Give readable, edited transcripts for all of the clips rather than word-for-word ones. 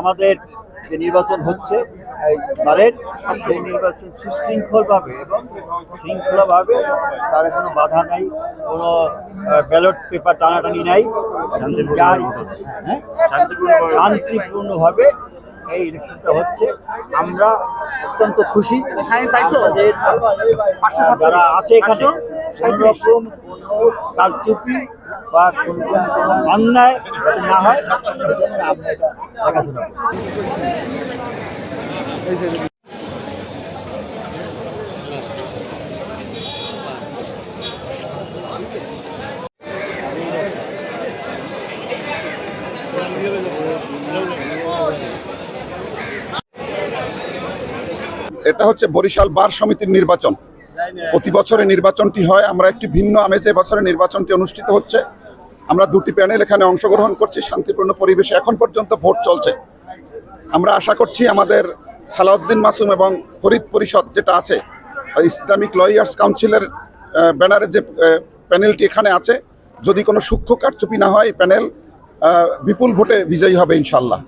আমাদের যে নির্বাচন হচ্ছে এইবারের, সেই নির্বাচন সুশৃঙ্খলভাবে এবং শৃঙ্খলাভাবে, তার কোনো বাধা নাই, কোনো ব্যালট পেপার টানাটানি নাই, শান্তিপূর্ণভাবে এই ইলেকশনটা হচ্ছে। আমরা অত্যন্ত খুশি। আমাদের যারা আছে এখানে কোনো রকম কোনো কারচুপি বা কোনো অন্যায় যাতে না হয়, সেজন্য আমরা এটা দেখাশোনা করি। এটা হচ্ছে বরিশাল বার সমিতির নির্বাচন। প্রতি বছরে নির্বাচনটি হয়, আমরা একটি ভিন্ন আমেজে বছরে নির্বাচনটি অনুষ্ঠিত হচ্ছে। আমরা দুটি প্যানেল এখানে অংশগ্রহণ করছি শান্তিপূর্ণ পরিবেশে। এখন পর্যন্ত ভোট চলছে। আমরা আশা করছি আমাদের সালাউদ্দিন মাসুম এবং ফরিদ পরিষদ যেটা আছে, ইসলামিক লয়ার্স কাউন্সিলের ব্যানারে যে প্যানেলটি এখানে আছে, যদি কোনো সূক্ষ্ম কারচুপি না হয়, প্যানেল বিপুল ভোটে বিজয়ী হবে ইনশাল্লাহ।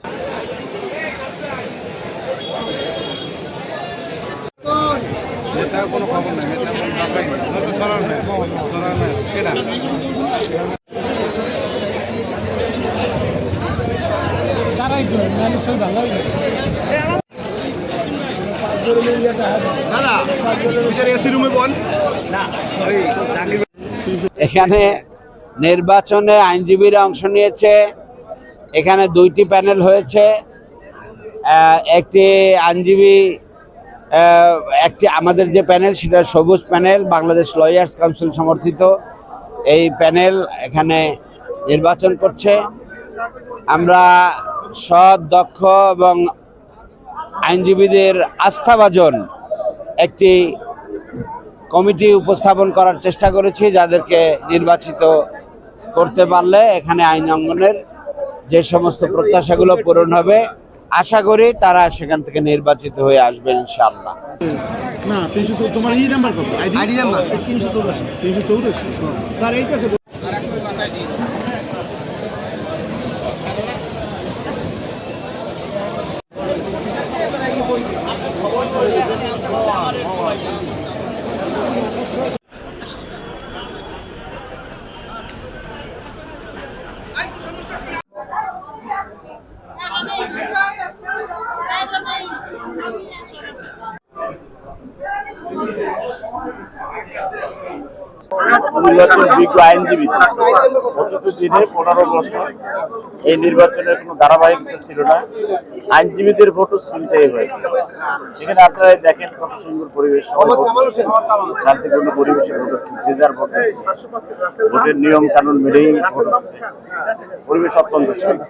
এখানে নির্বাচনে আইনজীবীরা অংশ নিয়েছে। এখানে দুইটি প্যানেল হয়েছে। একটি আইনজীবী, একটি আমাদের যে প্যানেল সেটা সবুজ প্যানেল, বাংলাদেশ লয়ার্স কাউন্সিল সমর্থিত এই প্যানেল এখানে নির্বাচন করছে। আমরা সৎ, দক্ষ এবং আইনজীবীদের আস্থাভাজন একটি কমিটি উপস্থাপন করার চেষ্টা করেছি, যাদেরকে নির্বাচিত করতে পারলে এখানে আইন অঙ্গনের যে সমস্ত প্রত্যাশাগুলো পূরণ হবে, আশা করি তারা সেখান থেকে নির্বাচিত হয়ে আসবেন ইনশাআল্লাহ। না, তোমার এই নাম্বার কত? আইডি নাম্বার 384 স্যার এইটা নির্বাচন বিজ্ঞ আইনজীবী অতীত দিনে 15 বছর এই নির্বাচনের কোনো ধারাবাহিকতা ছিল না। আইনজীবীদের ভোটও ছিনতাই হয়েছে। এখানে আপনারা দেখেন কত সুন্দর পরিবেশ, শান্তিপূর্ণ পরিবেশে ভোট হচ্ছে, যে যার ভোট হচ্ছে, ভোটের নিয়ম কানুন মেনেই ভোট হচ্ছে। পরিবেশ অত্যন্ত সুন্দর।